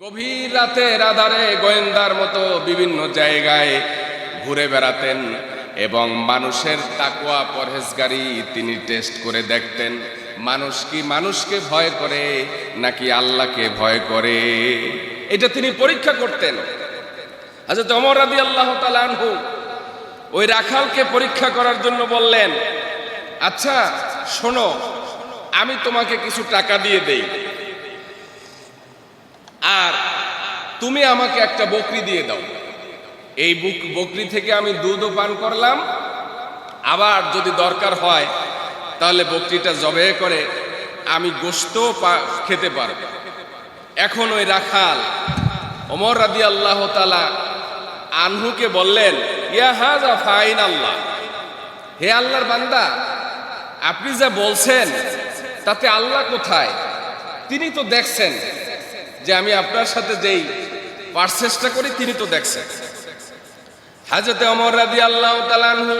গভীর রাতের আধারে গোয়েন্দার মতো বিভিন্ন জায়গায় ঘুরে বেড়াতেন এবং মানুষের তাকওয়া পরহেজগারি তিনি টেস্ট করে দেখতেন। মানুষ কি মানুষকে ভয় করে নাকি আল্লাহকে ভয় করে, এটা তিনি পরীক্ষা করতেন। হযরত ওমর রাদিয়াল্লাহু তাআলা আনহু ওই রাখালকে পরীক্ষা করার জন্য বললেন, আচ্ছা শোনো, আমি তোমাকে কিছু টাকা দিয়ে দেই, আর তুমি আমাকে একটা বকরি দিয়ে দাও। এই বকরি থেকে আমি দুধও পান করলাম, আবার যদি দরকার হয় তাহলে বকরিটা জবে করে আমি গোশত খেতে পারব। এখন ওই রাখাল ওমর রাদিয়াল্লাহু তাআলা আনহুকে বললেন, ইয়া হাযা ফাইন আল্লাহ, হে আল্লাহর বান্দা, আপনি যা বলছেন তাতে আল্লাহ কোথায়? তিনি তো দেখছেন যে আমি আপনার সাথে যেই পারচেষ্টা করি, তিনি তো দেখছেন। হযরত ওমর রাদিয়াল্লাহু তাআলা আনহু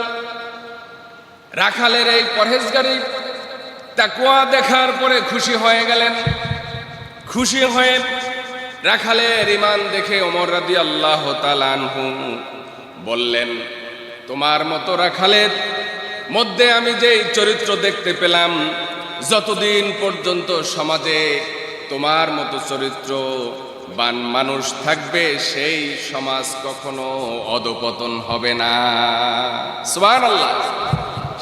রাখালের এই পরহেজগারি তাকওয়া দেখার পরে খুশি হয়ে গেলেন। খুশি হয়ে রাখালের ঈমান দেখে ওমর রাদিয়াল্লাহু তাআলা আনহু বললেন, তোমার মতো রাখালের মধ্যে আমি যেই চরিত্র দেখতে পেলাম, যতদিন পর্যন্ত সমাজে তোমার মতো চরিত্রবান মানুষ থাকবে সেই সমাজ কখনো অধঃপতন হবে না। সুবহানাল্লাহ।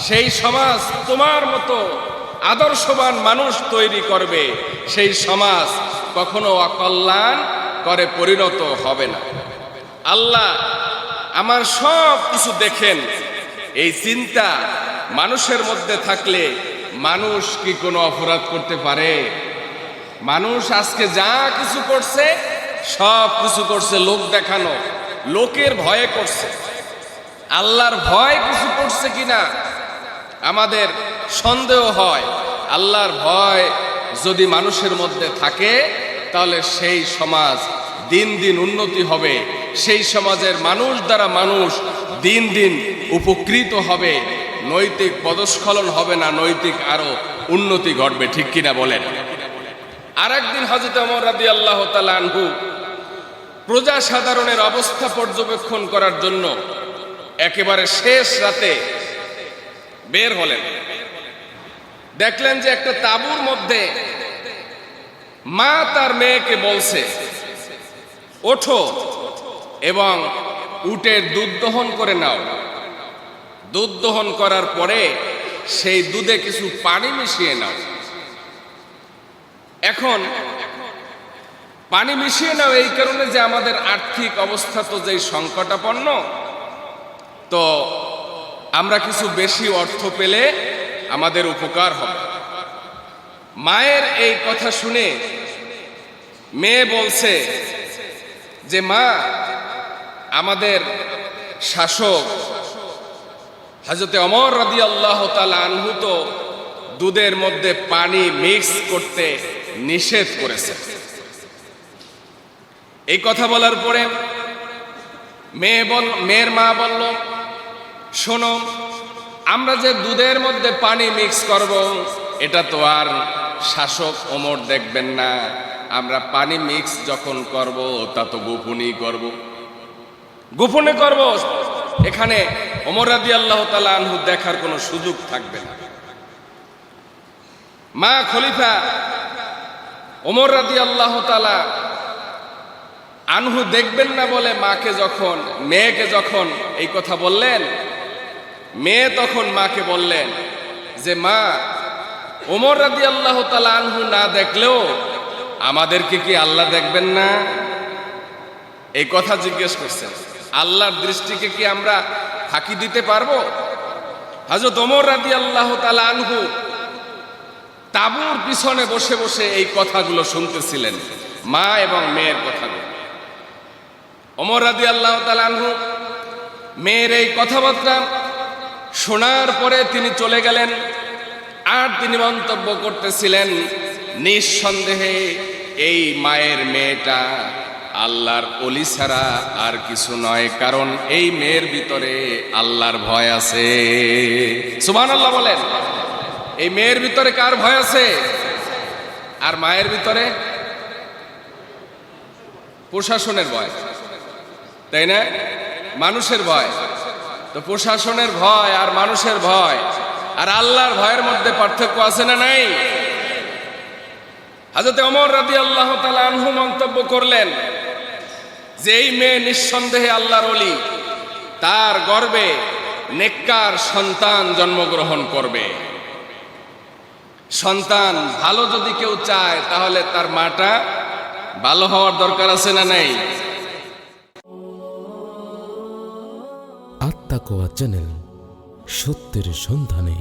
সেই সমাজ তোমার মতো আদর্শবান মানুষ তৈরি করবে, সেই সমাজ কখনো অকল্যাণ করে পরিণত হবে না। আল্লাহ আমার সব কিছু দেখেন, এই চিন্তা মানুষের মধ্যে থাকলে মানুষ কি কোনো অপরাধ করতে পারে? মানুষ আজকে যা কিছু করছে সব কিছু করছে লোক দেখানো, লোকের ভয়ে করছে। আল্লাহর ভয় কিছু করছে কিনা আমাদের সন্দেহ হয়। আল্লাহর ভয় যদি মানুষের মধ্যে থাকে তাহলে সেই সমাজ দিন দিন উন্নতি হবে, সেই সমাজের মানুষ দ্বারা মানুষ দিন দিন উপকৃত হবে, নৈতিক পদস্খলন হবে না, নৈতিক আরো উন্নতি ঘটবে। ঠিক কিনা বলেন? আরেকদিন হযরত ওমর রাদিয়াল্লাহু তাআলা আনহু প্রজা সাধারণের অবস্থা পর্যবেক্ষণ করার জন্য একেবারে শেষ রাতে বের হলেন। দেখলেন যে একটা তাঁবুর মধ্যে মা তার মেয়েকে বলছে, ওঠো এবং উটের দুধ দহন করে নাও। দুধ দহন করার পরে সেই দুধে কিছু পানি মিশিয়ে নাও। এখন পানি মিশিয়ে নাও এই কারণে যে আমাদের আর্থিক অবস্থা তো যেই সংকটাপন্ন, তো আমরা কিছু বেশি অর্থ পেলে আমাদের উপকার হবে। মায়ের এই কথা শুনে মেয়ে বলছে যে মা, আমাদের শাসক হযরত ওমর রাদিয়াল্লাহু তাআলা আনহু তো দুধের মধ্যে পানি মিক্স করতে নিষেধ করেছে। এই কথা বলার পরে মেয়ের মা বলল, শোনো, আমরা যে দুধের মধ্যে পানি মিক্স করব এটা তো আর শাসক ওমর দেখবেন না। আমরা পানি মিক্স যখন করব তা তো গোপনেই করব, গোপনে করব। এখানে ওমর রাদিয়াল্লাহু তাআলা আনহু দেখার কোনো সুযোগ থাকবে না। মা খলিফা ওমর রাদিয়াল্লাহু তাআলা আনহু দেখবেন না বলে মেয়েকে যখন এই কথা বললেন, মেয়ে তখন মাকে বললেন যে মা, ওমর রাদিয়াল্লাহু তাআলা আনহু না দেখলেও আমাদেরকে কি আল্লাহ দেখবেন না? এই কথা জিজ্ঞেস করছেন। আল্লাহর দৃষ্টিকে কি আমরা ফাঁকি দিতে পারবো? হযরত ওমর রাদিয়াল্লাহু তাআলা আনহু তাঁবুর পিছনে বসে বসে এই কথাগুলো শুনতেছিলেন, মা এবং মেয়ের কথাগুলো। ওমর রাদিয়াল্লাহু তাআলা আনহু মেয়ের এই কথাবার্তা শোনার পরে তিনি চলে গেলেন। আর তিনি মন্তব্য করতেছিলেন, নিঃসন্দেহে এই মায়ের মেয়েটা আল্লাহর ওলি ছাড়া আর কিছু নয়, কারণ এই মেয়ের ভিতরে আল্লাহর ভয় আছে। সুবহানাল্লাহ বলেন। এই মেয়ের ভিতরে কার ভয় আছে? আর মায়ের ভিতরে প্রশাসনের ভয়, তাই না? মানুষের ভয়। তো প্রশাসনের ভয় আর মানুষের ভয় আর আল্লাহর ভয়ের মধ্যে পার্থক্য আছে না নাই? হযরত ওমর রাদিয়াল্লাহু তাআলা আনহু মন্তব্য করলেন যে এই মেয়ে নিঃসন্দেহে আল্লাহর ওলি, তার গর্ভে নেককার সন্তান জন্মগ্রহণ করবে। সন্তান ভালো যদি কেউ চায় তাহলে তার মাটা ভালো হওয়ার দরকার আছে না নাই? আত্মাকোয়া চ্যানেল, সত্যের সন্ধানে।